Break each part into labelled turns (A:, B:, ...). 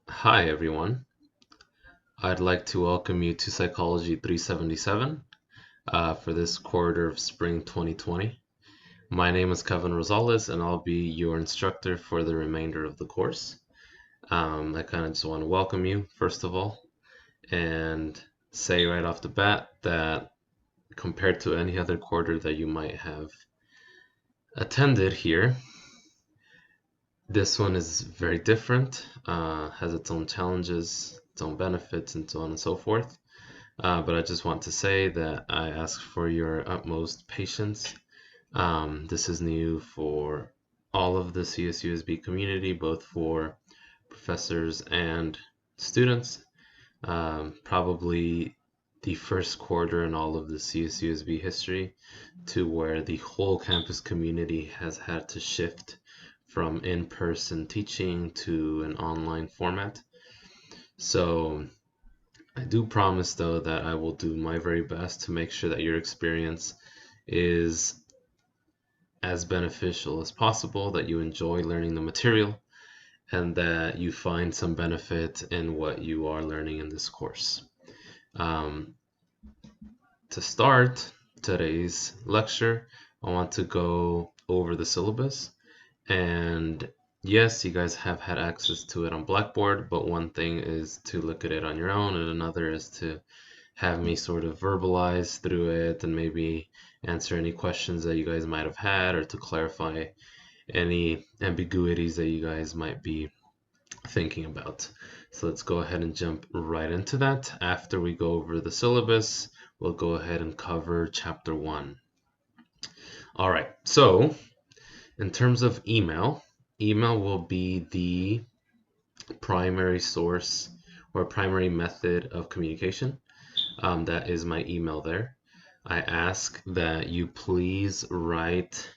A: Hi everyone. I'd like to welcome you to Psychology 377 for this quarter of spring 2020. My name is Kevin Rosales and I'll be your instructor for the remainder of the course. I kind of just want to welcome you first of all and say right off the bat that compared to any other quarter that you might have attended here, this one is very different, has its own challenges, its own benefits, and so on and so forth. But I just want to say that I ask for your utmost patience. This is new for all of the CSUSB community, both for professors and students. Probably the first quarter in all of the CSUSB history to where the whole campus community has had to shift from in-person teaching to an online format. So I do promise, though, that I will do my very best to make sure that your experience is as beneficial as possible, that you enjoy learning the material, and that you find some benefit in what you are learning in this course. To start today's lecture, I want to go over the syllabus. And yes, you guys have had access to it on Blackboard, but one thing is to look at it on your own, and another is to have me sort of verbalize through it and maybe answer any questions that you guys might have had or to clarify any ambiguities that you guys might be thinking about. So let's go ahead and jump right into that. After we go over the syllabus, we'll go ahead and cover chapter 1. All right, so in terms of email will be the primary source or primary method of communication. That is my email there. I ask that you please write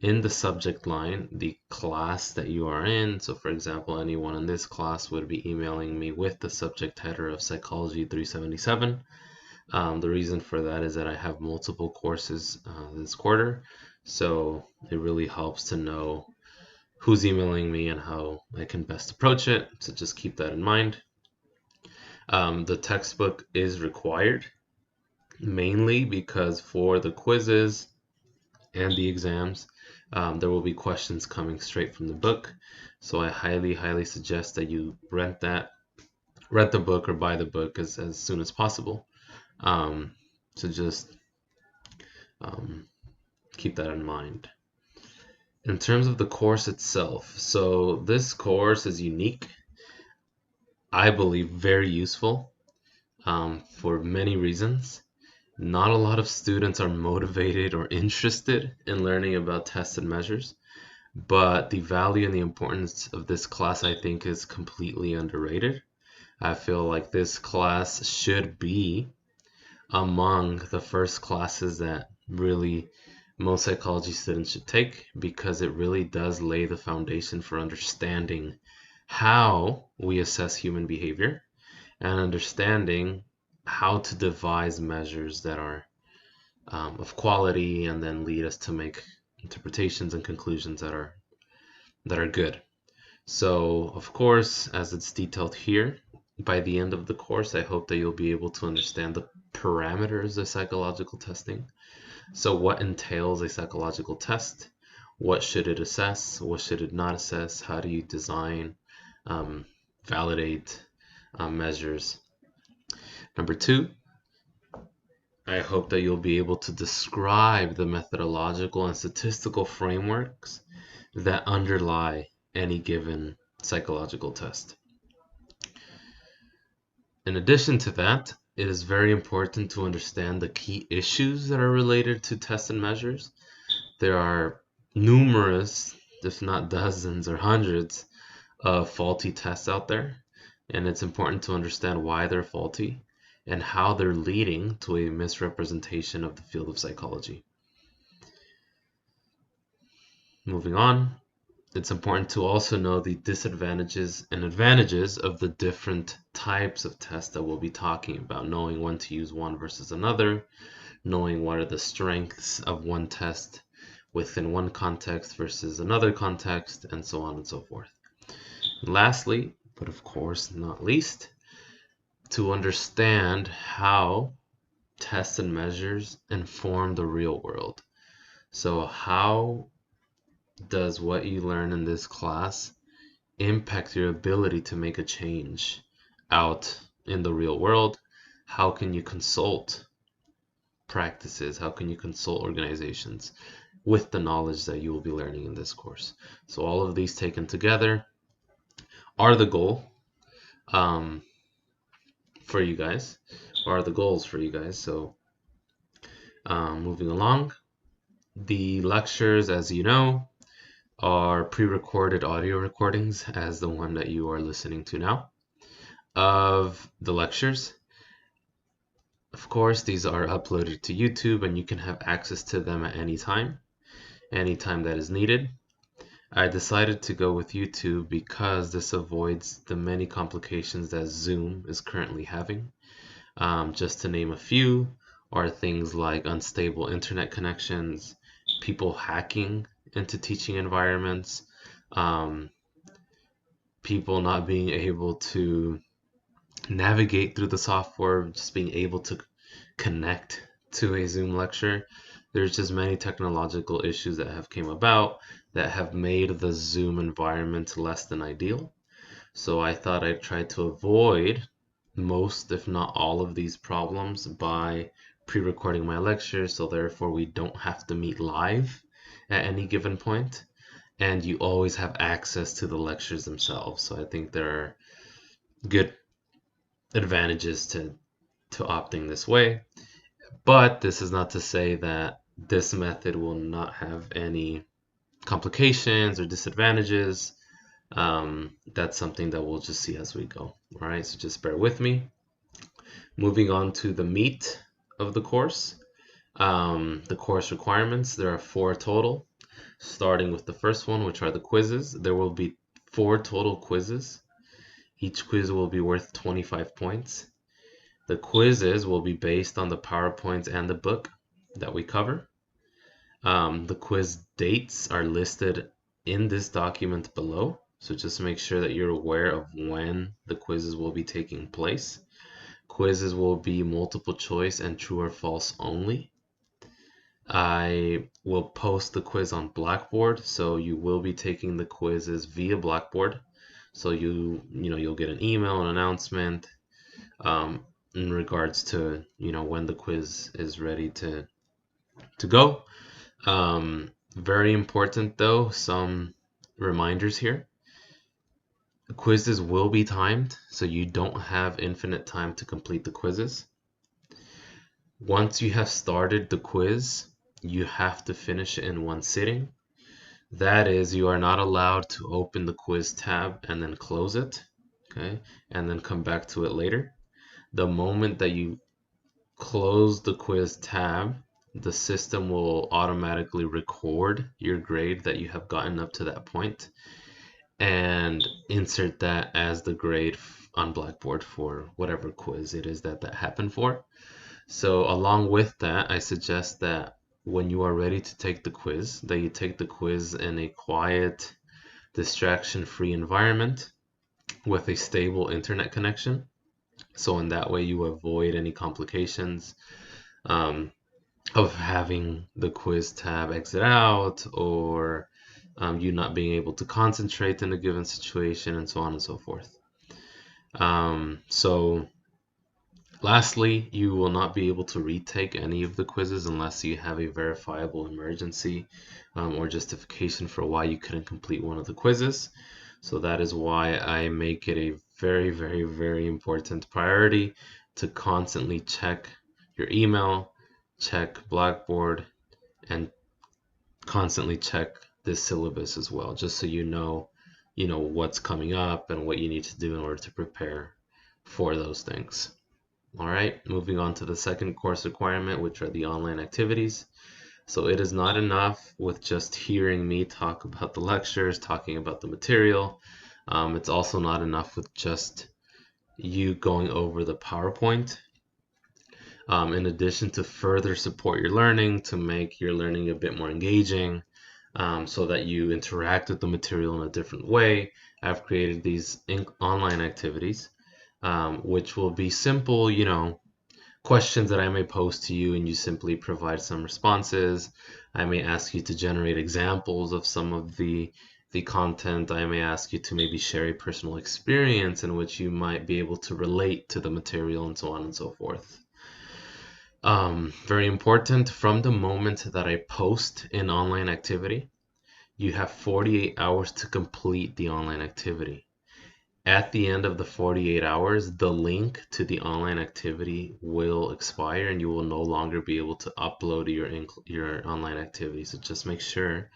A: in the subject line the class that you are in. So for example, anyone in this class would be emailing me with the subject header of Psychology 377. The reason for that is that I have multiple courses this quarter, so it really helps to know who's emailing me and how I can best approach it. So just keep that in mind. The textbook is required, mainly because for the quizzes and the exams, there will be questions coming straight from the book. So I highly suggest that you rent the book or buy the book as soon as possible. So just keep that in mind. In terms of the course itself, so this course is unique, I believe very useful for many reasons. Not a lot of students are motivated or interested in learning about tests and measures, but the value and the importance of this class, I think, is completely underrated. I feel like this class should be among the first classes that really most psychology students should take, because it really does lay the foundation for understanding how we assess human behavior and understanding how to devise measures that are of quality and then lead us to make interpretations and conclusions that are good. So, of course, as it's detailed here, by the end of the course, I hope that you'll be able to understand the parameters of psychological testing. So what entails a psychological test? What should it assess? What should it not assess? How do you design, validate measures? Number 2, I hope that you'll be able to describe the methodological and statistical frameworks that underlie any given psychological test. In addition to that, it is very important to understand the key issues that are related to tests and measures. There are numerous, if not dozens or hundreds, of faulty tests out there, and it's important to understand why they're faulty and how they're leading to a misrepresentation of the field of psychology. Moving on, it's important to also know the disadvantages and advantages of the different types of tests that we'll be talking about, knowing when to use one versus another, knowing what are the strengths of one test within one context versus another context, and so on and so forth. Lastly, but of course not least, to understand how tests and measures inform the real world. So how does what you learn in this class impact your ability to make a change out in the real world? How can you consult practices? How can you consult organizations with the knowledge that you will be learning in this course? So all of these taken together are the goal for you guys, are the goals for you guys. So moving along, the lectures, as you know, are pre-recorded audio recordings, as the one that you are listening to now, of the lectures. Of course, these are uploaded to YouTube and you can have access to them at any time that is needed. I decided to go with YouTube because this avoids the many complications that Zoom is currently having. Just to name a few are things like unstable internet connections, people hacking into teaching environments, people not being able to navigate through the software, just being able to connect to a Zoom lecture. There's just many technological issues that have came about that have made the Zoom environment less than ideal. So I thought I'd try to avoid most, if not all, of these problems by pre-recording my lectures, so therefore we don't have to meet live at any given point, and you always have access to the lectures themselves. So I think there are good advantages to opting this way, but this is not to say that this method will not have any complications or disadvantages. That's something that we'll just see as we go. All right, so just bear with me. Moving on to the meat of the course, the course requirements. There are 4 total, starting with the first one, which are the quizzes. There will be 4 total quizzes. Each quiz will be worth 25 points. The quizzes will be based on the PowerPoints and the book that we cover. The quiz dates are listed in this document below, so just make sure that you're aware of when the quizzes will be taking place. Quizzes will be multiple choice and true or false only. I will post the quiz on Blackboard, so you will be taking the quizzes via Blackboard. So you'll get an email, an announcement in regards to when the quiz is ready to go. Very important though, some reminders here. The quizzes will be timed, so you don't have infinite time to complete the quizzes. Once you have started the quiz, you have to finish it in one sitting. That is, you are not allowed to open the quiz tab and then close it, okay, and then come back to it later. The moment that you close the quiz tab, the system will automatically record your grade that you have gotten up to that point and insert that as the grade on Blackboard for whatever quiz it is that happened for. So along with that, I suggest that when you are ready to take the quiz, that you take the quiz in a quiet, distraction-free environment with a stable internet connection. So in that way, you avoid any complications of having the quiz tab exit out, or you not being able to concentrate in a given situation, and so on and so forth. So lastly, you will not be able to retake any of the quizzes unless you have a verifiable emergency or justification for why you couldn't complete one of the quizzes. So that is why I make it a very, very, very important priority to constantly check your email, check Blackboard, and constantly check this syllabus as well, just so you know what's coming up and what you need to do in order to prepare for those things. All right, moving on to the second course requirement, which are the online activities. So it is not enough with just hearing me talk about the lectures, talking about the material. It's also not enough with just you going over the PowerPoint. In addition, to further support your learning, to make your learning a bit more engaging, so that you interact with the material in a different way, I've created these online activities, which will be simple, questions that I may pose to you, and you simply provide some responses. I may ask you to generate examples of some of the content. I may ask you to maybe share a personal experience in which you might be able to relate to the material, and so on and so forth. Very important, from the moment that I post an online activity, you have 48 hours to complete the online activity. At the end of the 48 hours, the link to the online activity will expire and you will no longer be able to upload your online activity. So just make sure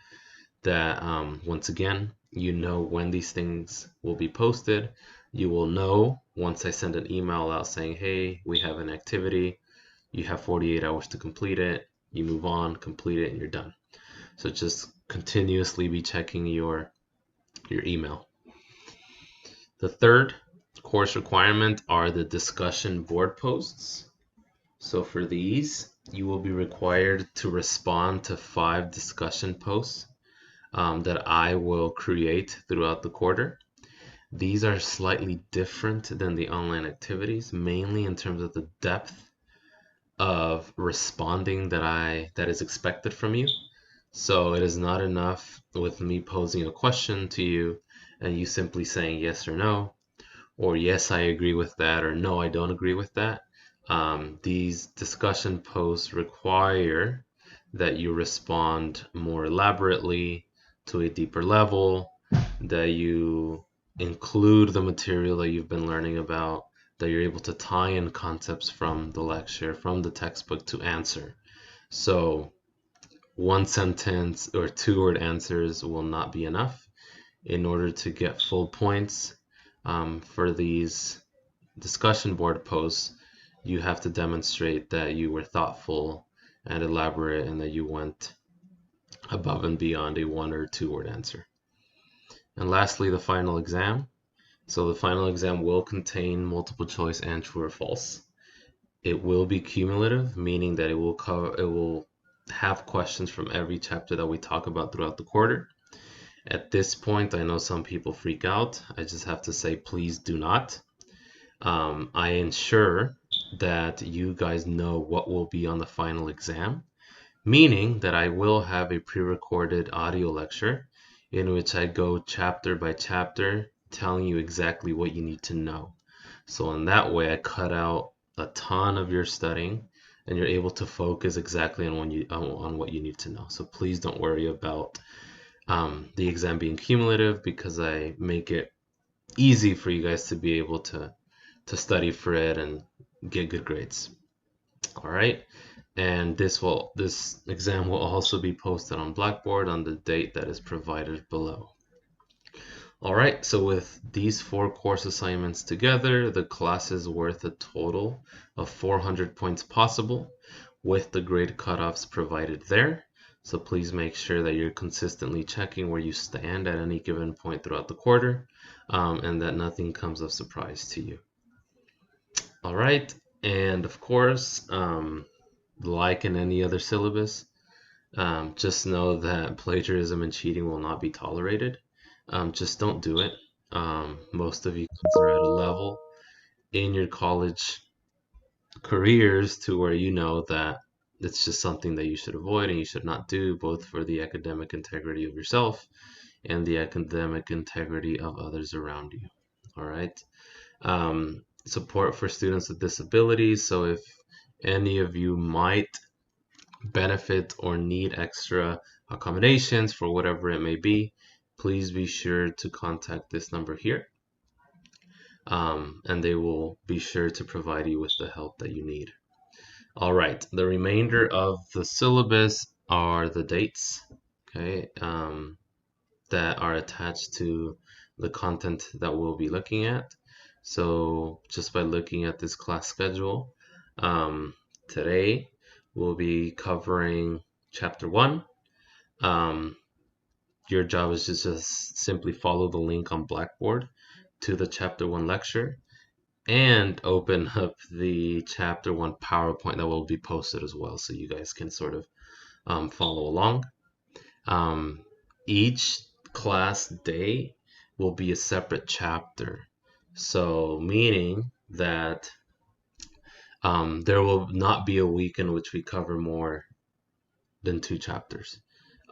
A: that, once again, you know when these things will be posted. You will know once I send an email out saying, hey, we have an activity. You have 48 hours to complete it. You move on, complete it, and you're done. So just continuously be checking your email. The third course requirement are the discussion board posts. So for these, you will be required to respond to 5 discussion posts that I will create throughout the quarter. These are slightly different than the online activities, mainly in terms of the depth of responding that is expected from you. So it is not enough with me posing a question to you and you simply saying yes or no, or yes, I agree with that, or no, I don't agree with that. These discussion posts require that you respond more elaborately to a deeper level, that you include the material that you've been learning about, that you're able to tie in concepts from the lecture, from the textbook to answer. So one sentence or 2-word answers will not be enough. In order to get full points for these discussion board posts, you have to demonstrate that you were thoughtful and elaborate and that you went above and beyond a 1 or 2-word answer. And lastly, the final exam. So the final exam will contain multiple choice and true or false. It will be cumulative, meaning that it will have questions from every chapter that we talk about throughout the quarter. At this point, I know some people freak out. I just have to say, please do not. I ensure that you guys know what will be on the final exam, meaning that I will have a pre-recorded audio lecture in which I go chapter by chapter telling you exactly what you need to know. So in that way, I cut out a ton of your studying and you're able to focus exactly on what you need to know. So please don't worry about the exam being cumulative, because I make it easy for you guys to be able to study for it and get good grades. All right, and this exam will also be posted on Blackboard on the date that is provided below. All right, so with these 4 course assignments together, the class is worth a total of 400 points possible, with the grade cutoffs provided there. So please make sure that you're consistently checking where you stand at any given point throughout the quarter, and that nothing comes of surprise to you. All right, and of course, like in any other syllabus, just know that plagiarism and cheating will not be tolerated. Just don't do it. Most of you guys are at a level in your college careers to where you know that it's just something that you should avoid and you should not do, both for the academic integrity of yourself and the academic integrity of others around you. All right. Support for students with disabilities. So if any of you might benefit or need extra accommodations for whatever it may be, please be sure to contact this number here. And they will be sure to provide you with the help that you need. All right, the remainder of the syllabus are the dates, okay, that are attached to the content that we'll be looking at. So just by looking at this class schedule, today we'll be covering chapter 1. Your job is to just simply follow the link on Blackboard to the chapter 1 lecture and open up the chapter 1 PowerPoint that will be posted as well, so you guys can sort of follow along. Each class day will be a separate chapter. So meaning that there will not be a week in which we cover more than 2 chapters,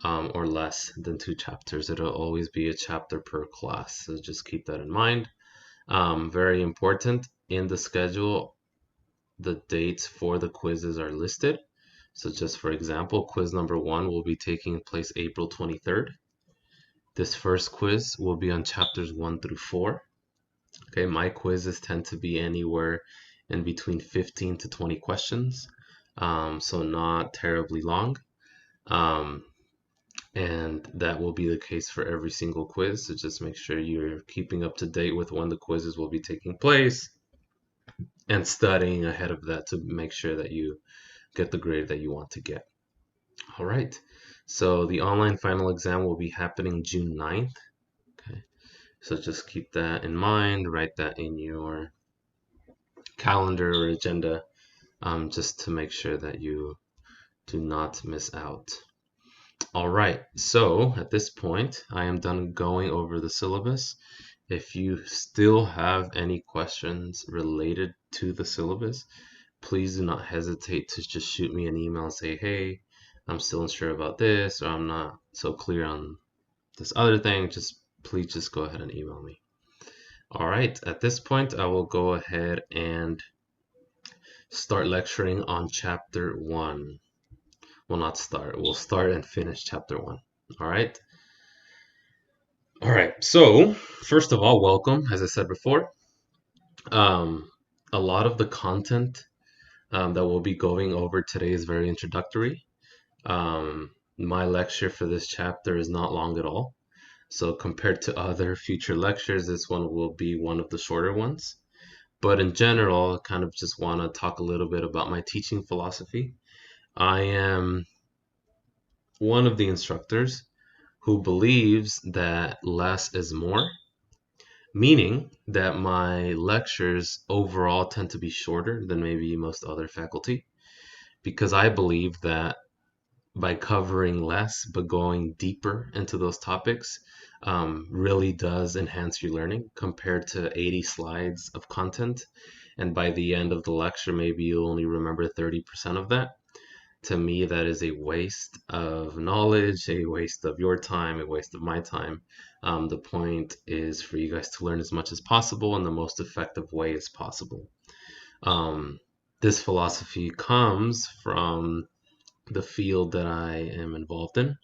A: or less than 2 chapters. It'll always be a chapter per class. So just keep that in mind. Very important, in the schedule, the dates for the quizzes are listed. So just for example, quiz number 1 will be taking place April 23rd. This first quiz will be on chapters 1 through 4. Okay, my quizzes tend to be anywhere in between 15 to 20 questions, so not terribly long. And that will be the case for every single quiz. So just make sure you're keeping up to date with when the quizzes will be taking place and studying ahead of that to make sure that you get the grade that you want to get. All right. So the online final exam will be happening June 9th. Okay. So just keep that in mind, write that in your calendar or agenda, just to make sure that you do not miss out. All right, so at this point, I am done going over the syllabus. If you still have any questions related to the syllabus, please do not hesitate to just shoot me an email and say, hey, I'm still unsure about this, or I'm not so clear on this other thing. Please just go ahead and email me. All right, at this point, I will go ahead and start lecturing on chapter 1. Well, not start. We'll start and finish chapter 1. All right. All right. So first of all, welcome. As I said before, a lot of the content that we'll be going over today is very introductory. My lecture for this chapter is not long at all. So compared to other future lectures, this one will be one of the shorter ones. But in general, I kind of just want to talk a little bit about my teaching philosophy. I am one of the instructors who believes that less is more, meaning that my lectures overall tend to be shorter than maybe most other faculty, because I believe that by covering less but going deeper into those topics really does enhance your learning compared to 80 slides of content. And by the end of the lecture, maybe you'll only remember 30% of that. To me, that is a waste of knowledge, a waste of your time, a waste of my time. The point is for you guys to learn as much as possible in the most effective way as possible. This philosophy comes from the field that I am involved in.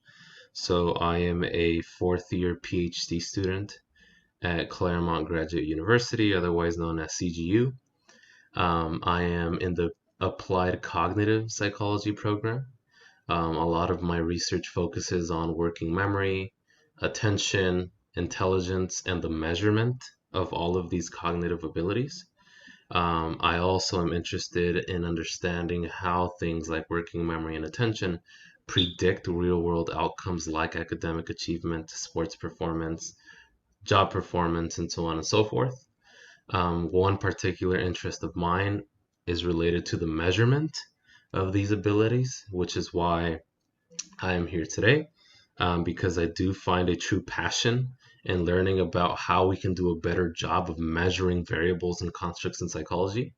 A: So I am a 4th-year PhD student at Claremont Graduate University, otherwise known as CGU. I am in the applied cognitive psychology program. A lot of my research focuses on working memory, attention, intelligence, and the measurement of all of these cognitive abilities. I also am interested in understanding how things like working memory and attention predict real-world outcomes like academic achievement, sports performance, job performance, and so on and so forth. One particular interest of mine is related to the measurement of these abilities, which is why I am here today, because I do find a true passion in learning about how we can do a better job of measuring variables and constructs in psychology,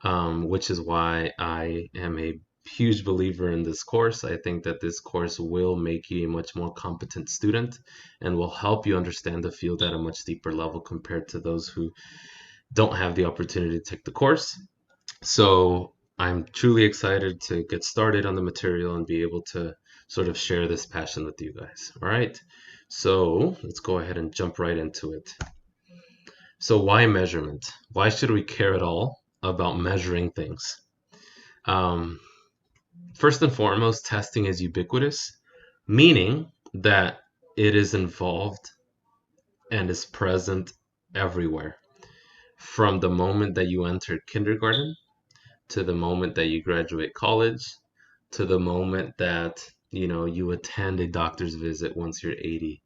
A: which is why I am a huge believer in this course. I think that this course will make you a much more competent student and will help you understand the field at a much deeper level compared to those who don't have the opportunity to take the course. So I'm truly excited to get started on the material and be able to sort of share this passion with you guys. All right, so let's go ahead and jump right into it. So why measurement? Why should we care at all about measuring things? First and foremost, testing is ubiquitous, meaning that it is involved and is present everywhere. From the moment that you enter kindergarten, to the moment that you graduate college, to the moment that you attend a doctor's visit once you're 80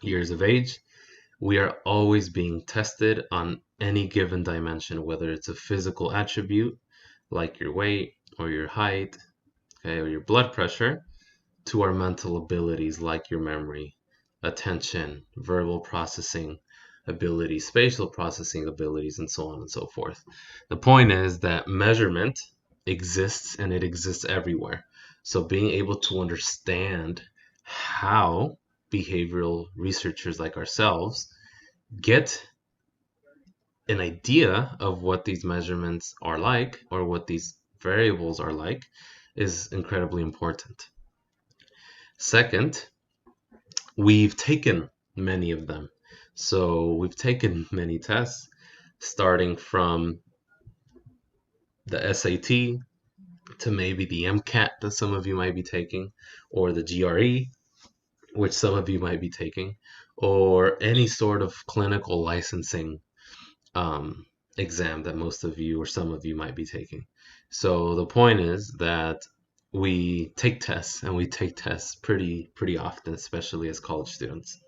A: years of age, we are always being tested on any given dimension, whether it's a physical attribute like your weight or your height, okay, or your blood pressure, to our mental abilities like your memory, attention, verbal processing, abilities, spatial processing abilities, and so on and so forth. The point is that measurement exists and it exists everywhere. So being able to understand how behavioral researchers like ourselves get an idea of what these measurements are like or what these variables are like is incredibly important. Second, we've taken many of them. So we've taken many tests, starting from the SAT to maybe the MCAT that some of you might be taking, or the GRE, which some of you might be taking, or any sort of clinical licensing um, exam that most of you or some of you might be taking. So the point is that we take tests, and we take tests pretty often, especially as college students.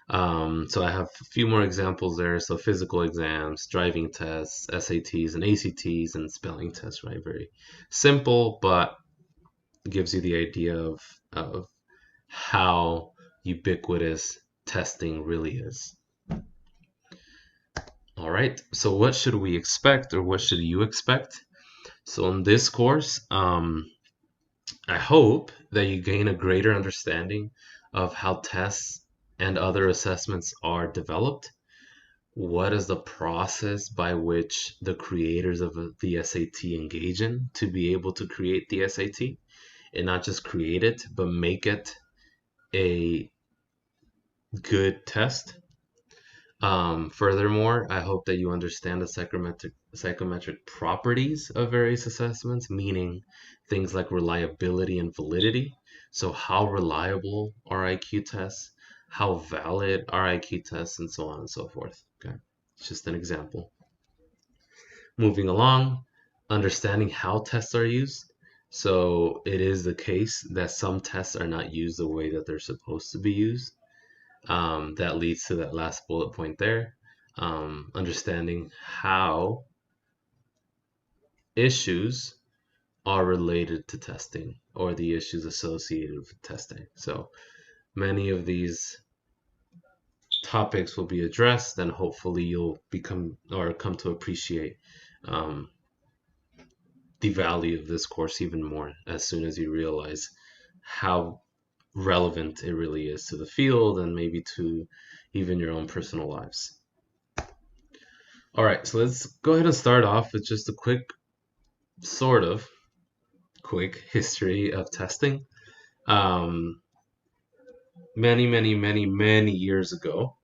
A: So I have a few more examples there. So physical exams, driving tests, SATs and ACTs, and spelling tests, right? Very simple, but gives you the idea of how ubiquitous testing really is. All right, so what should we expect, or what should you expect? So in this course, I hope that you gain a greater understanding of how tests and other assessments are developed. What is the process by which the creators of the SAT engage in to be able to create the SAT, and not just create it, but make it a good test? Furthermore, I hope that you understand the psychometric properties of various assessments, meaning things like reliability and validity. So how reliable are IQ tests, how valid are IQ tests, and so on and so forth. Okay, it's just an example. Moving along, understanding how tests are used. So it is the case that some tests are not used the way that they're supposed to be used. That leads to that last bullet point there. Understanding how issues are related to testing, or the issues associated with testing. So many of these topics will be addressed, and hopefully you'll become or come to appreciate the value of this course even more as soon as you realize how relevant it really is to the field, and maybe to even your own personal lives. All right, so let's go ahead and start off with just a sort of quick history of testing. Um, many years ago,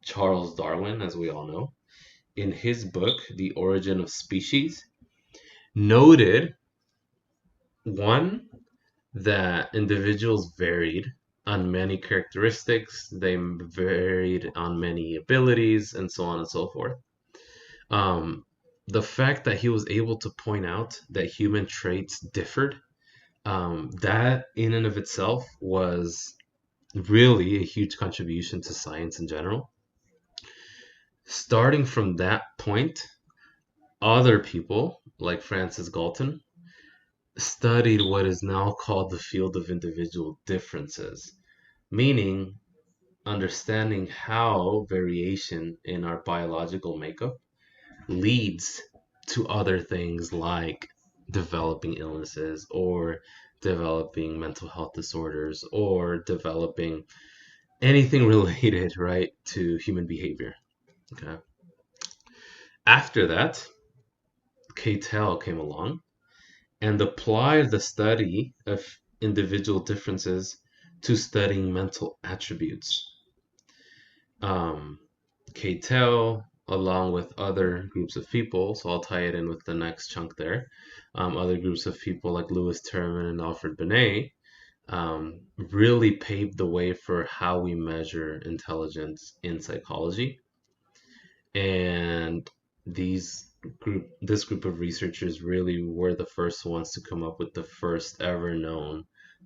A: Charles Darwin, as we all know, in his book, The Origin of Species, noted one, that individuals varied on many characteristics, they varied on many abilities, and so on and so forth. The fact that he was able to point out that human traits differed, that in and of itself was really a huge contribution to science in general. Starting from that point, other people like Francis Galton studied what is now called the field of individual differences, meaning understanding how variation in our biological makeup leads to other things like developing illnesses, or developing mental health disorders, or developing anything related, right, to human behavior. Okay. After that, Cattell came along and applied the study of individual differences to studying mental attributes. Cattell, along with other groups of people, so I'll tie it in with the next chunk there, other groups of people like Lewis Terman and Alfred Binet, really paved the way for how we measure intelligence in psychology. And this group of researchers really were the first ones to come up with the first ever known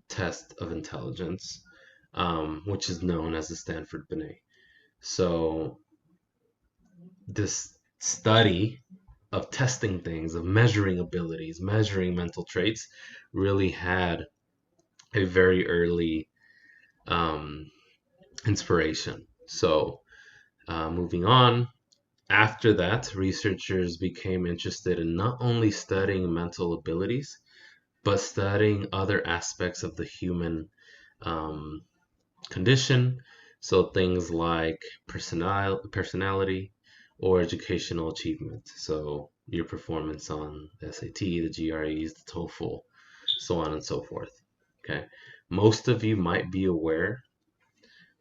A: test of intelligence, which is known as the Stanford Binet. So this study of testing things, of measuring abilities, measuring mental traits, really had a very early inspiration. So moving on, after that, researchers became interested in not only studying mental abilities, but studying other aspects of the human um, condition. So things like personality or educational achievement. So your performance on the SAT, the GREs, the TOEFL, so on and so forth. Okay. Most of you might be aware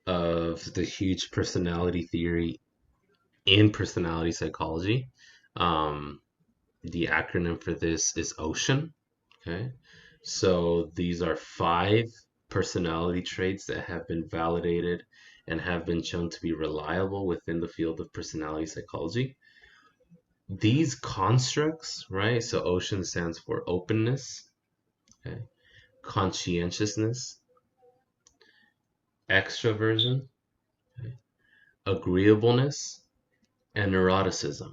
A: of the huge personality theory in personality psychology. Um, the acronym for this is OCEAN. Okay. So these are 5 personality traits that have been validated and have been shown to be reliable within the field of personality psychology. These constructs, right? So OCEAN stands for openness, okay, conscientiousness, extroversion, okay, agreeableness, and neuroticism.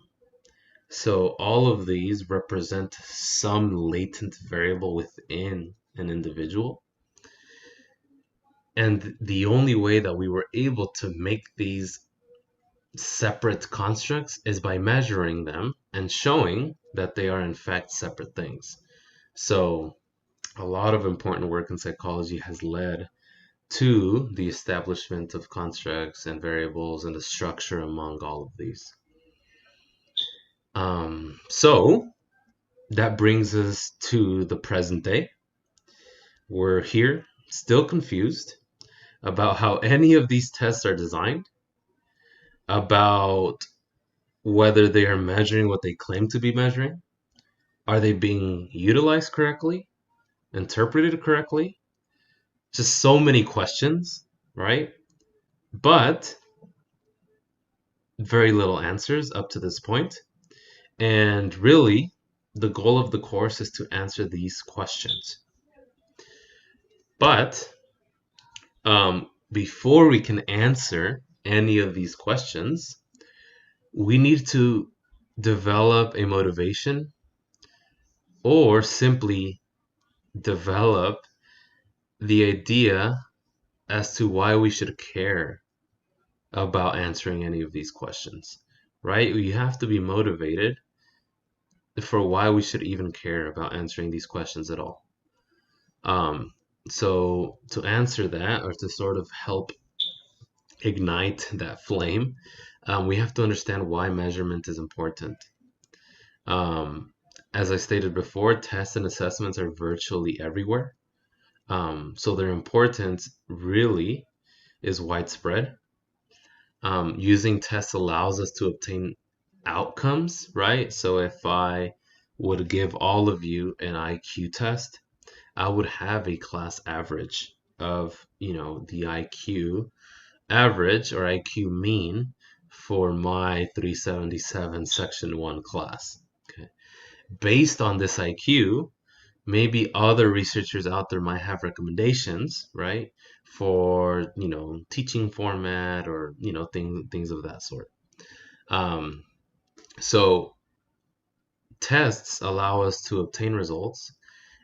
A: So all of these represent some latent variable within an individual. And the only way that we were able to make these separate constructs is by measuring them and showing that they are in fact separate things. So a lot of important work in psychology has led to the establishment of constructs and variables and the structure among all of these. So that brings us to the present day. We're here, still confused about how any of these tests are designed, about whether they are measuring what they claim to be measuring. Are they being utilized correctly? Interpreted correctly? Just so many questions, right? But very little answers up to this point. And really, the goal of the course is to answer these questions. But before we can answer any of these questions, we need to develop a motivation or simply develop the idea as to why we should care about answering any of these questions, right? You have to be motivated for why we should even care about answering these questions at all. Um, so to answer that, or to sort of help ignite that flame, we have to understand why measurement is important. Um, as I stated before, tests and assessments are virtually everywhere. So their importance really is widespread. Using tests allows us to obtain outcomes, right? So if I would give all of you an IQ test, I would have a class average of, the IQ average or IQ mean for my 377 section 1 class. Okay. Based on this IQ, maybe other researchers out there might have recommendations, right, for teaching format or things of that sort. Um, so tests allow us to obtain results,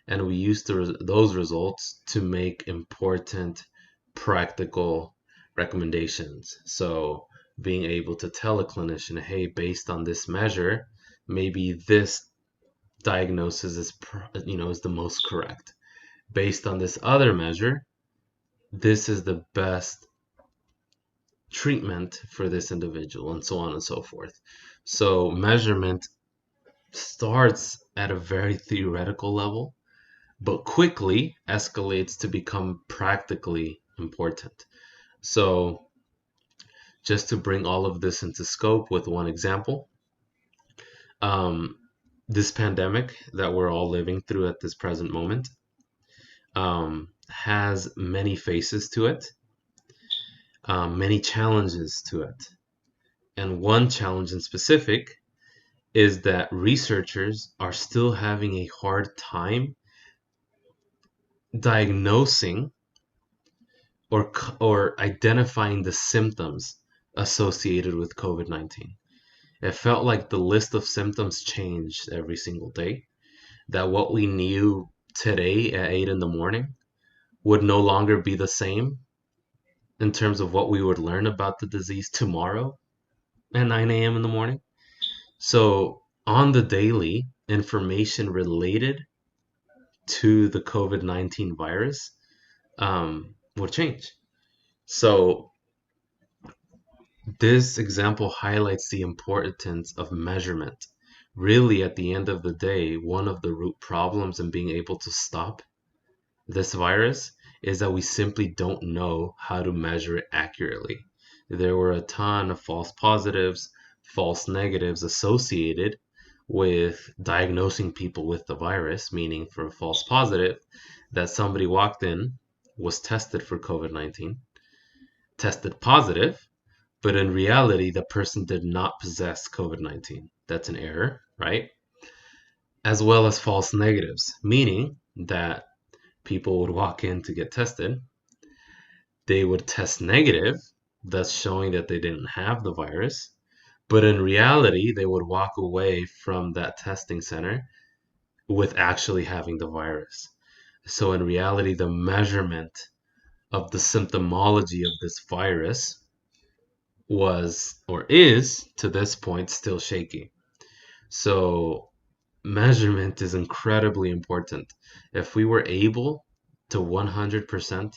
A: and we use those results to make important practical recommendations. So being able to tell a clinician, hey, based on this measure, maybe this diagnosis is the most correct. Based on this other measure, this is the best treatment for this individual, and so on and so forth. So measurement starts at a very theoretical level, but quickly escalates to become practically important. So just to bring all of this into scope with one example, um, this pandemic that we're all living through at this present moment has many faces to it, many challenges to it. And one challenge in specific is that researchers are still having a hard time diagnosing or identifying the symptoms associated with COVID-19. It felt like the list of symptoms changed every single day, that what we knew today at 8 in the morning would no longer be the same in terms of what we would learn about the disease tomorrow at 9 a.m. in the morning. So on the daily, information related to the COVID-19 virus will change. So this example highlights the importance of measurement. Really, at the end of the day, one of the root problems in being able to stop this virus is that we simply don't know how to measure it accurately. There were a ton of false positives, false negatives associated with diagnosing people with the virus, meaning for a false positive, that somebody walked in, was tested for COVID-19, tested positive, but in reality, the person did not possess COVID-19. That's an error, right? As well as false negatives, meaning that people would walk in to get tested, they would test negative, thus showing that they didn't have the virus, but in reality, they would walk away from that testing center with actually having the virus. So in reality, the measurement of the symptomology of this virus was or is to this point still shaky. So measurement is incredibly important. If we were able to 100%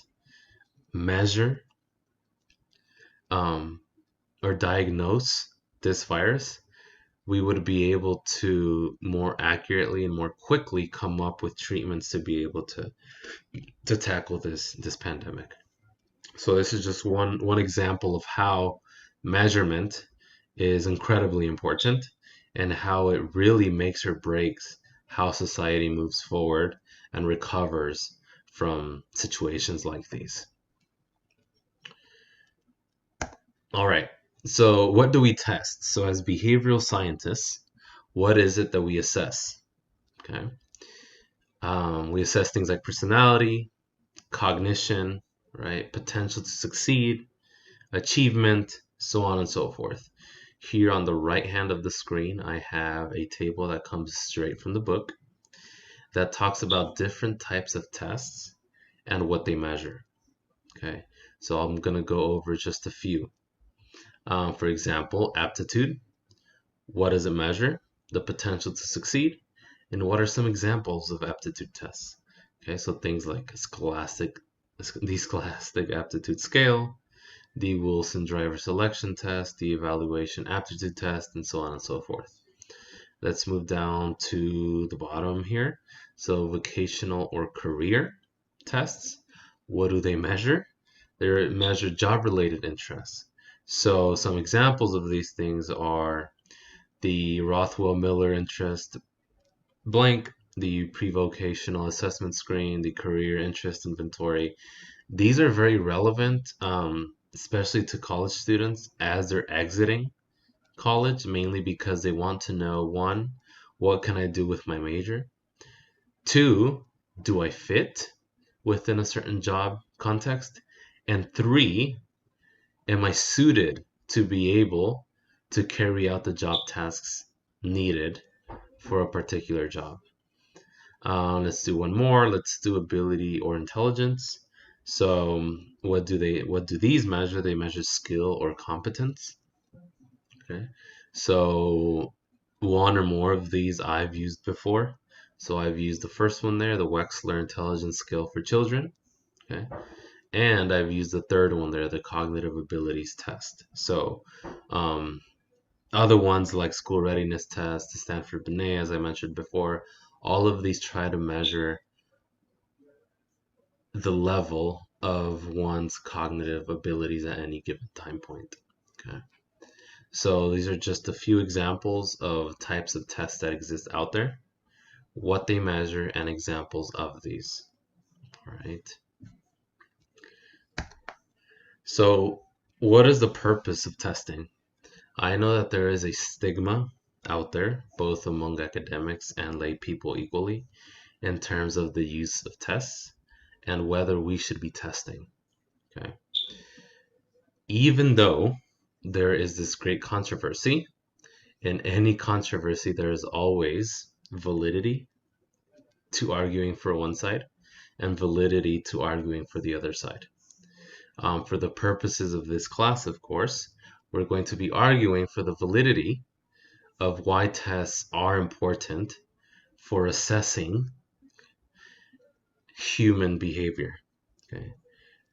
A: measure um, or diagnose this virus, we would be able to more accurately and more quickly come up with treatments to be able to tackle this pandemic. So this is just one example of how measurement is incredibly important and how it really makes or breaks how society moves forward and recovers from situations like these. All right. So what do we test? So as behavioral scientists, what is it that we assess? Okay. We assess things like personality, cognition, right? Potential to succeed, achievement, so on and so forth. Here on the right hand of the screen, I have a table that comes straight from the book that talks about different types of tests and what they measure. Okay. So I'm going to go over just a few. For example, aptitude. What does it measure? The potential to succeed. And what are some examples of aptitude tests? Okay, so things like the Scholastic Aptitude Scale, the Wilson Driver Selection Test, the Evaluation Aptitude Test, and so on and so forth. Let's move down to the bottom here. So vocational or career tests. What do they measure? They measure job-related interests. So some examples of these things are the Rothwell-Miller interest blank, the pre-vocational assessment screen, the career interest inventory. These are very relevant, especially to college students as they're exiting college, mainly because they want to know, one, what can I do with my major? Two, do I fit within a certain job context? And three, am I suited to be able to carry out the job tasks needed for a particular job? Let's do one more. Let's do ability or intelligence. So what do these measure? They measure skill or competence. Okay. So one or more of these I've used before. So I've used the first one there, the Wechsler Intelligence Scale for Children. Okay. And I've used the third one there, the Cognitive Abilities Test. So other ones like School Readiness Test, the Stanford Binet, as I mentioned before, all of these try to measure the level of one's cognitive abilities at any given time point. Okay. So these are just a few examples of types of tests that exist out there, what they measure, and examples of these. All right. So what is the purpose of testing? I know that there is a stigma out there, both among academics and lay people equally, in terms of the use of tests and whether we should be testing. Okay. Even though there is this great controversy, in any controversy there is always validity to arguing for one side and validity to arguing for the other side. For the purposes of this class, of course, we're going to be arguing for the validity of why tests are important for assessing human behavior. Okay.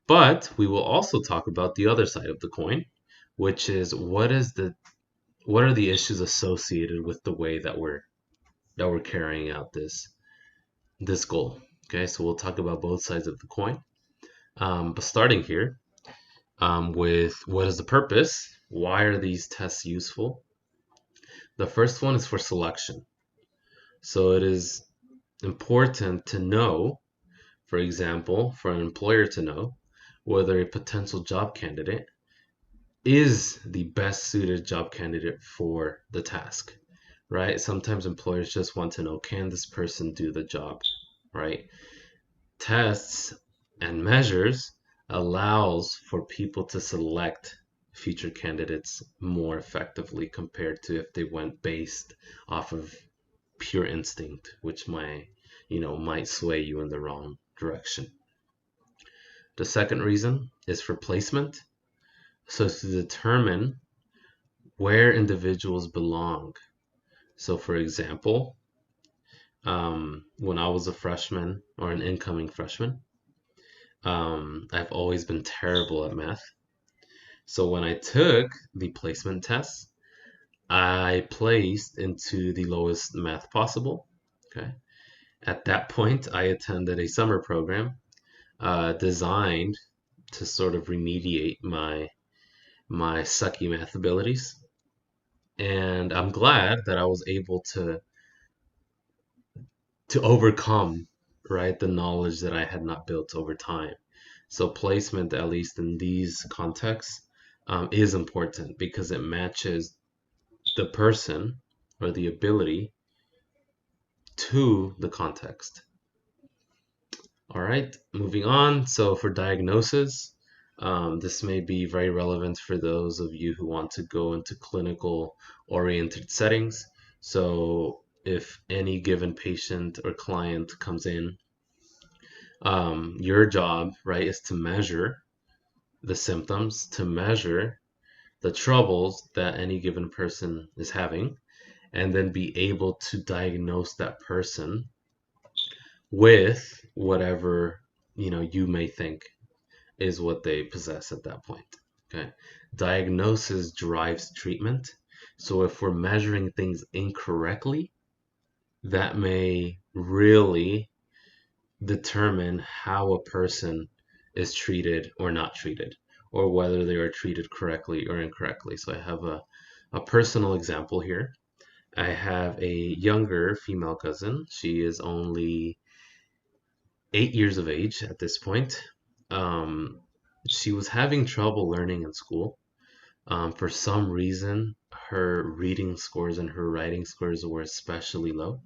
A: But we will also talk about the other side of the coin, which is what are the issues associated with the way that we're carrying out this goal. Okay, so we'll talk about both sides of the coin. But starting here with what is the purpose? Why are these tests useful? The first one is for selection. So it is important to know, for example, for an employer to know whether a potential job candidate is the best suited job candidate for the task, right? Sometimes employers just want to know, can this person do the job, right? Tests and measures allows for people to select future candidates more effectively compared to if they went based off of pure instinct, which might sway you in the wrong direction. The second reason is for placement. So it's to determine where individuals belong. So for example, when I was a freshman or an incoming freshman, I've always been terrible at math. So when I took the placement test, I placed into the lowest math possible. Okay. At that point, I attended a summer program designed to sort of remediate my sucky math abilities. And I'm glad that I was able to overcome, right, the knowledge that I had not built over time. So placement, at least in these contexts, is important because it matches the person or the ability to the context. All right, moving on. So for diagnosis, this may be very relevant for those of you who want to go into clinical oriented settings. So if any given patient or client comes in, your job, right, is to measure the symptoms, to measure the troubles that any given person is having, and then be able to diagnose that person with whatever you may think is what they possess at that point. Okay. Diagnosis drives treatment. So if we're measuring things incorrectly, that may really determine how a person is treated or not treated, or whether they are treated correctly or incorrectly. So I have a personal example here. I have a younger female cousin. She is only 8 years of age at this point. She was having trouble learning in school. For some reason, her reading scores and her writing scores were especially low.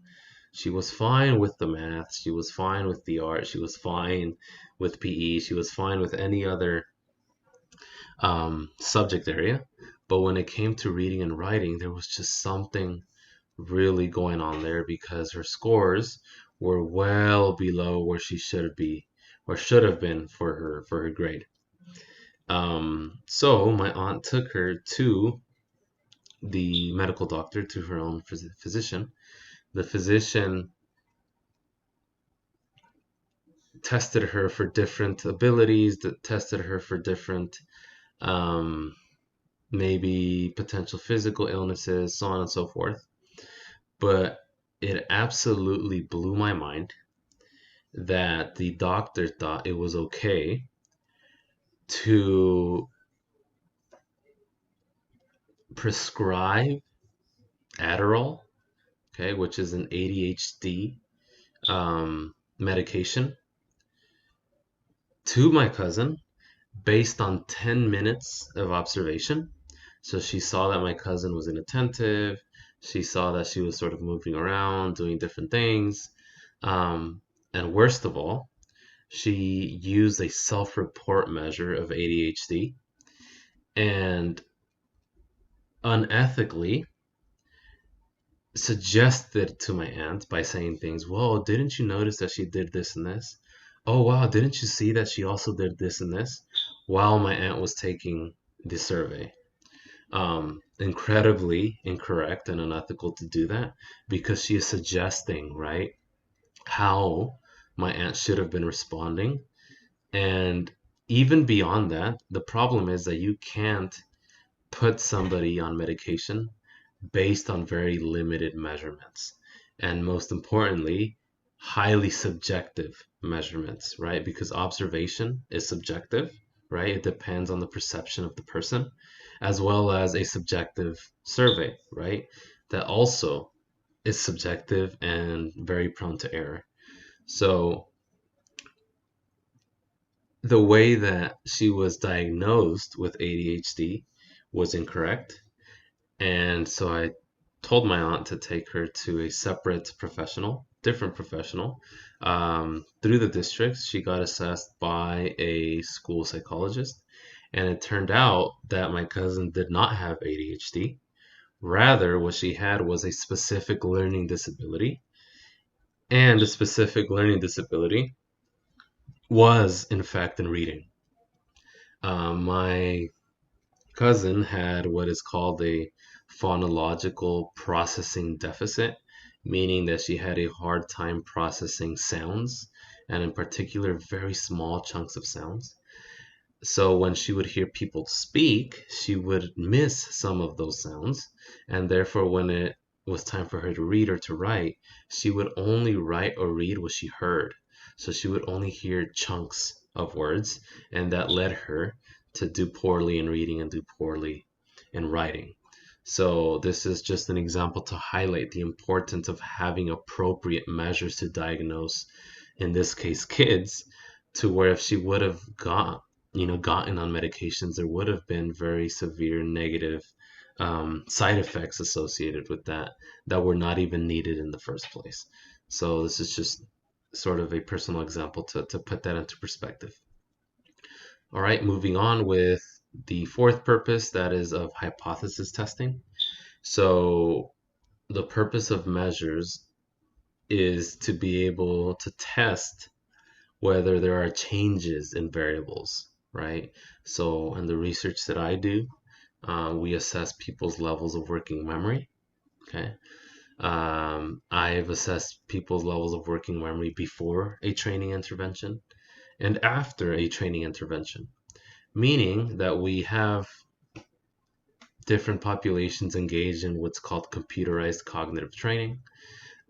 A: She was fine with the math. She was fine with the art. She was fine with PE. She was fine with any other subject area. But when it came to reading and writing, there was just something really going on there because her scores were well below where she should be or should have been for her grade. So my aunt took her to the medical doctor, to her own physician. The physician tested her for different abilities, tested her for different maybe potential physical illnesses, so on and so forth. But it absolutely blew my mind that the doctor thought it was okay to prescribe Adderall, okay, which is an ADHD medication, to my cousin based on 10 minutes of observation. So she saw that my cousin was inattentive. She saw that she was sort of moving around, doing different things. And worst of all, she used a self-report measure of ADHD and unethically suggested to my aunt by saying things, well, didn't you notice that she did this and this? Oh, wow, didn't you see that she also did this and this? while my aunt was taking the survey. Incredibly incorrect and unethical to do that, because she is suggesting, right, how my aunt should have been responding. And even beyond that, the problem is that you can't put somebody on medication based on very limited measurements. And most importantly, highly subjective measurements, right? Because observation is subjective, right? It depends on the perception of the person, as well as a subjective survey, right? That also is subjective and very prone to error. So the way that she was diagnosed with ADHD was incorrect. And so I told my aunt to take her to a separate professional, different professional. Through the district, she got assessed by a school psychologist. And it turned out that my cousin did not have ADHD. Rather, what she had was a specific learning disability. And the specific learning disability was, in fact, in reading. My cousin had what is called a phonological processing deficit, meaning that she had a hard time processing sounds, and in particular, very small chunks of sounds. So when she would hear people speak, she would miss some of those sounds, and therefore, when it was time for her to read or to write, she would only write or read what she heard. So she would only hear chunks of words, and that led her to do poorly in reading and do poorly in writing. So this is just an example to highlight the importance of having appropriate measures to diagnose, in this case, kids, to where if she would have gotten on medications, there would have been very severe negative side effects associated with that were not even needed in the first place. So this is just sort of a personal example to put that into perspective. All right, moving on with the fourth purpose, that is of hypothesis testing. So the purpose of measures is to be able to test whether there are changes in variables, right? So in the research that I do, we assess people's levels of working memory. Okay. I've assessed people's levels of working memory before a training intervention and after a training intervention, meaning that we have different populations engaged in what's called computerized cognitive training.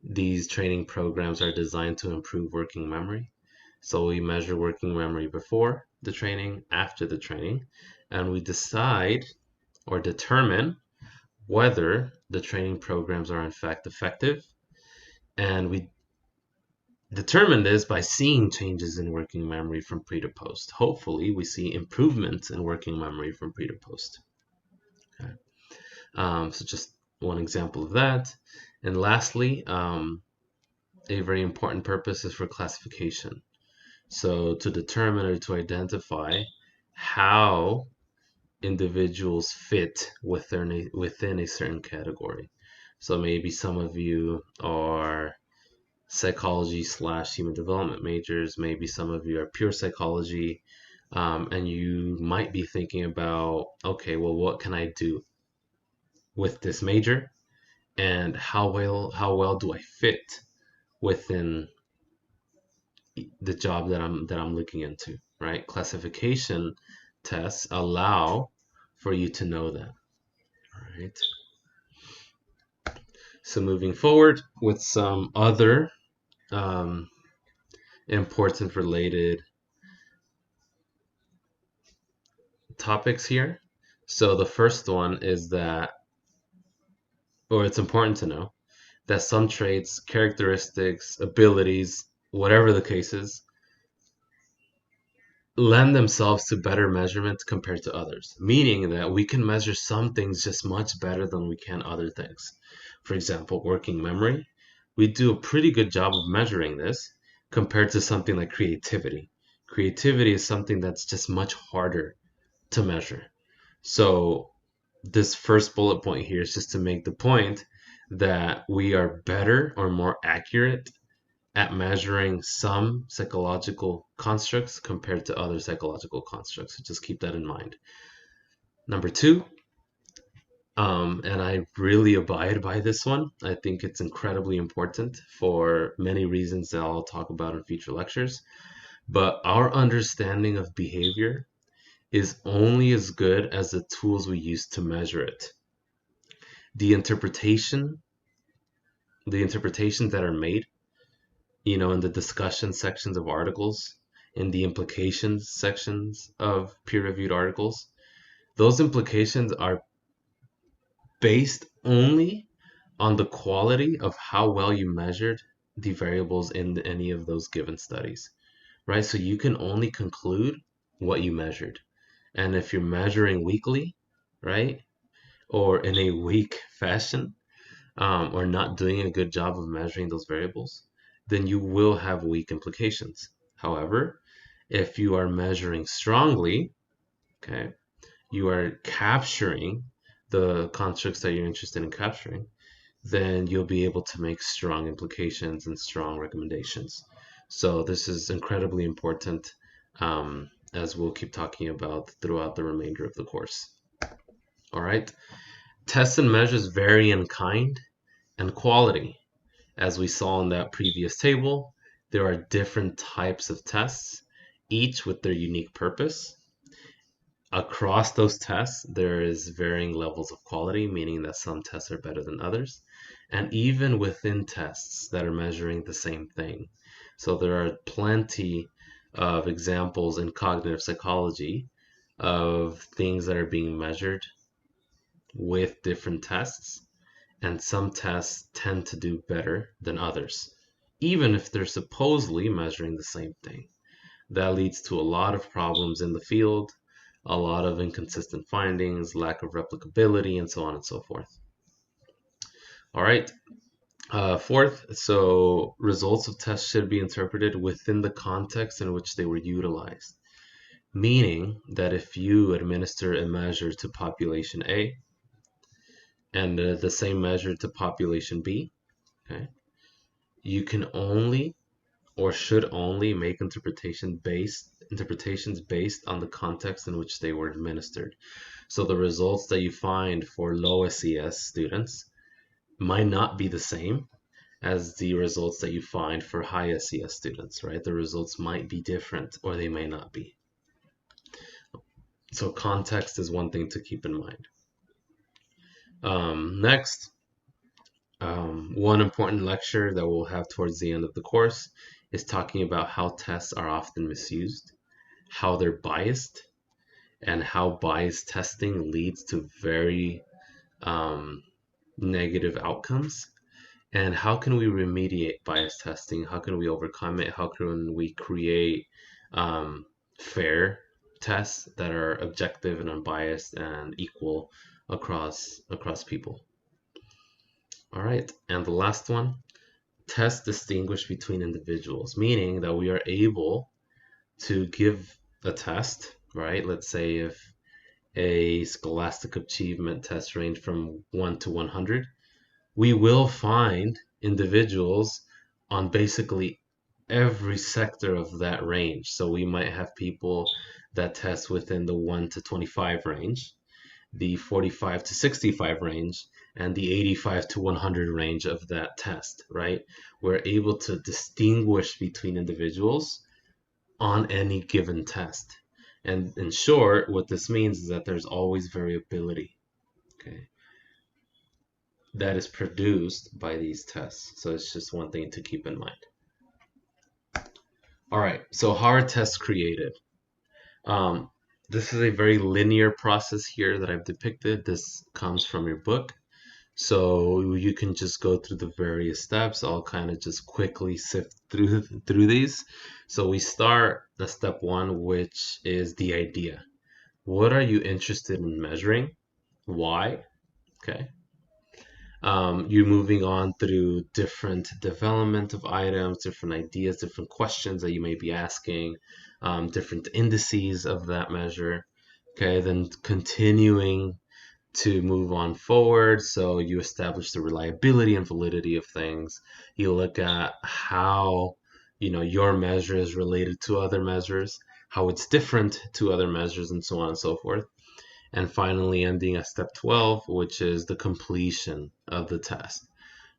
A: These training programs are designed to improve working memory. So we measure working memory before the training, after the training, and we decide or determine whether the training programs are in fact effective. And we determine this by seeing changes in working memory from pre to post. Hopefully, we see improvements in working memory from pre to post. Okay. So just one example of that. And lastly, a very important purpose is for classification. So to determine or to identify how individuals fit within a certain category. So maybe some of you are psychology / human development majors. Maybe some of you are pure psychology, and you might be thinking about, okay, well, what can I do with this major, and how well do I fit within the job that I'm looking into, right? Classification tests allow for you to know that. All right. So moving forward with some other important related topics here. So the first one is that, or it's important to know, that some traits, characteristics, abilities, whatever the case is, lend themselves to better measurement compared to others, meaning that we can measure some things just much better than we can other things. For example, working memory, we do a pretty good job of measuring this compared to something like creativity. Creativity is something that's just much harder to measure. So this first bullet point here is just to make the point that we are better or more accurate at measuring some psychological constructs compared to other psychological constructs. So just keep that in mind. Number two, and I really abide by this one. I think it's incredibly important for many reasons that I'll talk about in future lectures. But our understanding of behavior is only as good as the tools we use to measure it. The interpretations that are made, in the discussion sections of articles, in the implications sections of peer-reviewed articles, those implications are based only on the quality of how well you measured the variables in any of those given studies, right? So you can only conclude what you measured. And if you're measuring weakly, right, or in a weak fashion, or not doing a good job of measuring those variables, then you will have weak implications. However, if you are measuring strongly, okay, you are capturing the constructs that you're interested in capturing, then you'll be able to make strong implications and strong recommendations. So this is incredibly important, as we'll keep talking about throughout the remainder of the course. All right. Tests and measures vary in kind and quality. As we saw in that previous table, there are different types of tests, each with their unique purpose. Across those tests, there is varying levels of quality, meaning that some tests are better than others, and even within tests that are measuring the same thing. So there are plenty of examples in cognitive psychology of things that are being measured with different tests, and some tests tend to do better than others, even if they're supposedly measuring the same thing. That leads to a lot of problems in the field, a lot of inconsistent findings, lack of replicability, and so on and so forth. All right. Fourth, so results of tests should be interpreted within the context in which they were utilized. Meaning that if you administer a measure to population A and the same measure to population B, okay, you can only or should only make interpretations based on the context in which they were administered. So the results that you find for low SES students might not be the same as the results that you find for high SES students, right? The results might be different or they may not be. So context is one thing to keep in mind. Next, one important lecture that we'll have towards the end of the course is talking about how tests are often misused, how they're biased, and how biased testing leads to very negative outcomes. And how can we remediate bias testing? How can we overcome it? How can we create fair tests that are objective and unbiased and equal across people? All right, and the last one, tests distinguish between individuals, meaning that we are able to give a test, right? Let's say if a scholastic achievement test range from 1 to 100, we will find individuals on basically every sector of that range. So we might have people that test within the 1 to 25 range, the 45 to 65 range, and the 85 to 100 range of that test, right? We're able to distinguish between individuals on any given test. And in short, what this means is that there's always variability, okay, that is produced by these tests. So it's just one thing to keep in mind. All right, so how are tests created? This is a very linear process here that I've depicted. This comes from your book. So you can just go through the various steps. I'll kind of just quickly sift through these. So we start at step one, which is the idea. What are you interested in measuring? Why? Okay. You're moving on through different development of items, different ideas, different questions that you may be asking, different indices of that measure. Okay, then continuing to move on forward. So you establish the reliability and validity of things. You look at how, your measure is related to other measures, how it's different to other measures, and so on and so forth. And finally, ending at step 12, which is the completion of the test.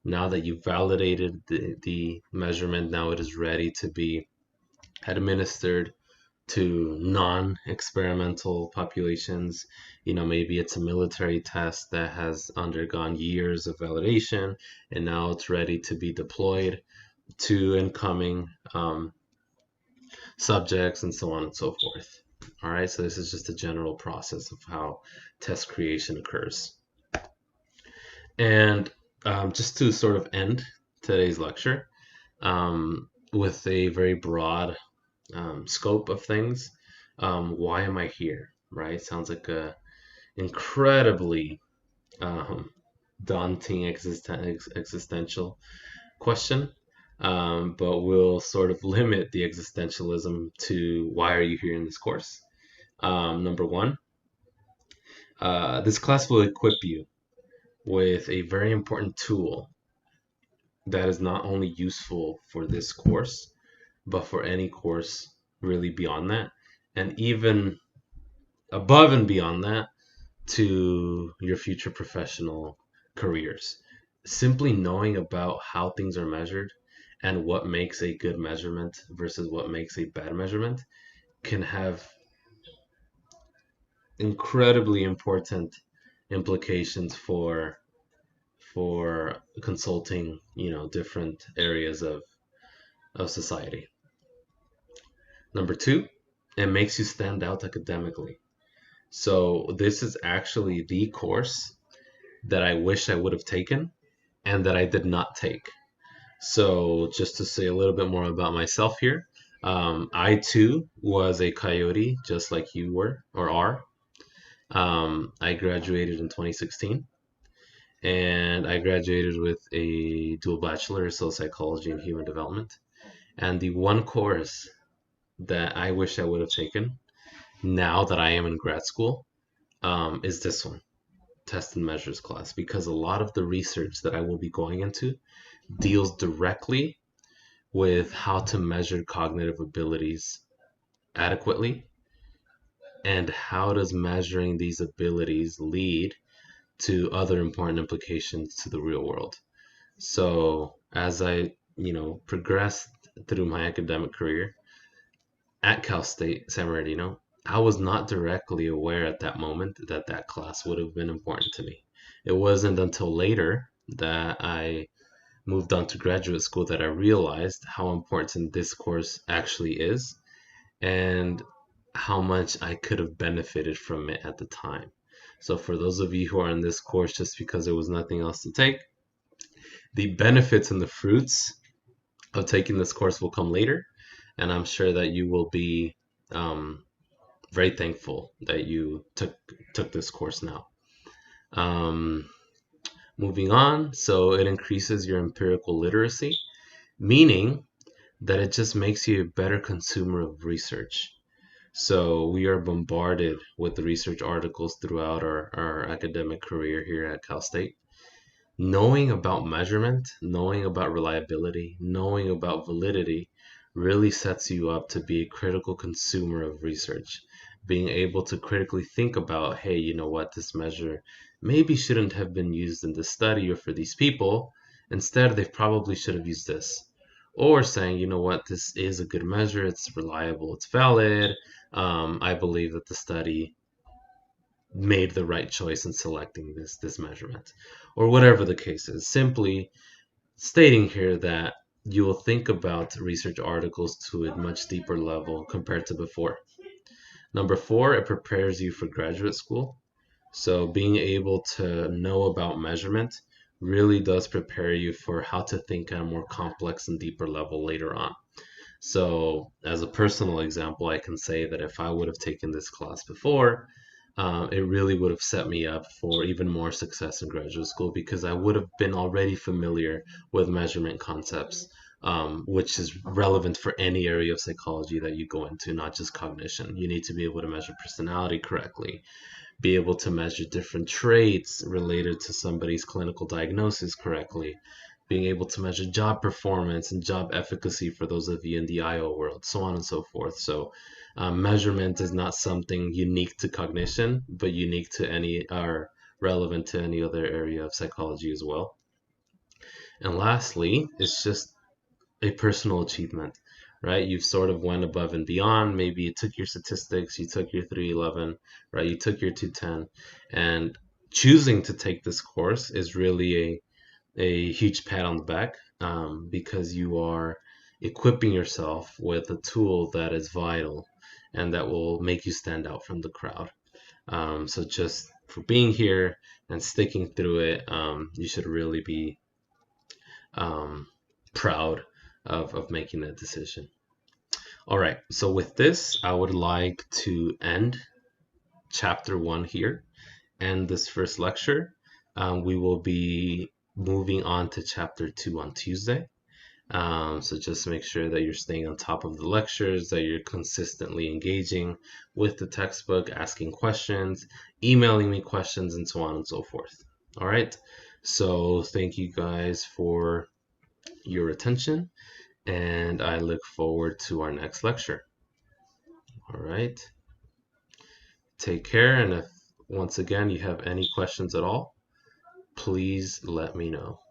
A: Now that you've validated the measurement, now it is ready to be administered to non-experimental populations. Maybe it's a military test that has undergone years of validation, and now it's ready to be deployed to incoming subjects, and so on and so forth. All right, so this is just a general process of how test creation occurs. And just to sort of end today's lecture with a very broad scope of things, why am I here? Right? Sounds like a incredibly daunting existential question, but we'll sort of limit the existentialism to why are you here in this course? Number one, this class will equip you with a very important tool that is not only useful for this course, but for any course really beyond that, and even above and beyond that, to your future professional careers. Simply knowing about how things are measured and what makes a good measurement versus what makes a bad measurement can have incredibly important implications for consulting, different areas of society. Number two, it makes you stand out academically. So this is actually the course that I wish I would have taken and that I did not take. So just to say a little bit more about myself here, I too was a coyote, just like you were or are. I graduated in 2016, and I graduated with a dual bachelor's of psychology and human development. And the one course that I wish I would have taken now that I am in grad school is this one, test and measures class, because a lot of the research that I will be going into deals directly with how to measure cognitive abilities adequately, and how does measuring these abilities lead to other important implications to the real world. So as I, progressed through my academic career at Cal State San Bernardino, I was not directly aware at that moment that that class would have been important to me. It wasn't until later that I moved on to graduate school that I realized how important this course actually is and how much I could have benefited from it at the time. So for those of you who are in this course just because there was nothing else to take, the benefits and the fruits of taking this course will come later, and I'm sure that you will be very thankful that you took this course now. Moving on, so it increases your empirical literacy, meaning that it just makes you a better consumer of research. So we are bombarded with the research articles throughout our academic career here at Cal State. Knowing about measurement, knowing about reliability, knowing about validity really sets you up to be a critical consumer of research. Being able to critically think about, hey, you know what, this measure maybe shouldn't have been used in this study or for these people. Instead, they probably should have used this. Or saying, you know what, this is a good measure, it's reliable, it's valid. I believe that the study made the right choice in selecting this measurement, or whatever the case is. Simply stating here that you will think about research articles to a much deeper level compared to before. Number four, it prepares you for graduate school. So being able to know about measurement really does prepare you for how to think at a more complex and deeper level later on. So as a personal example, I can say that if I would have taken this class before, it really would have set me up for even more success in graduate school, because I would have been already familiar with measurement concepts, which is relevant for any area of psychology that you go into, not just cognition. You need to be able to measure personality correctly, be able to measure different traits related to somebody's clinical diagnosis correctly, being able to measure job performance and job efficacy for those of you in the IO world, so on and so forth. So measurement is not something unique to cognition, but unique to any or relevant to any other area of psychology as well. And lastly, it's just a personal achievement, right? You've sort of went above and beyond. Maybe you took your statistics, you took your 311, right? You took your 210, and choosing to take this course is really a huge pat on the back, because you are equipping yourself with a tool that is vital and that will make you stand out from the crowd. So just for being here and sticking through it, you should really be um, proud of making that decision. All right, so with this, I would like to end chapter 1 here and this first lecture. We will be moving on to chapter 2 on Tuesday. So just make sure that you're staying on top of the lectures, that you're consistently engaging with the textbook, asking questions, emailing me questions, and so on and so forth. All right. So thank you guys for your attention, and I look forward to our next lecture. All right. Take care, and if once again you have any questions at all, please let me know.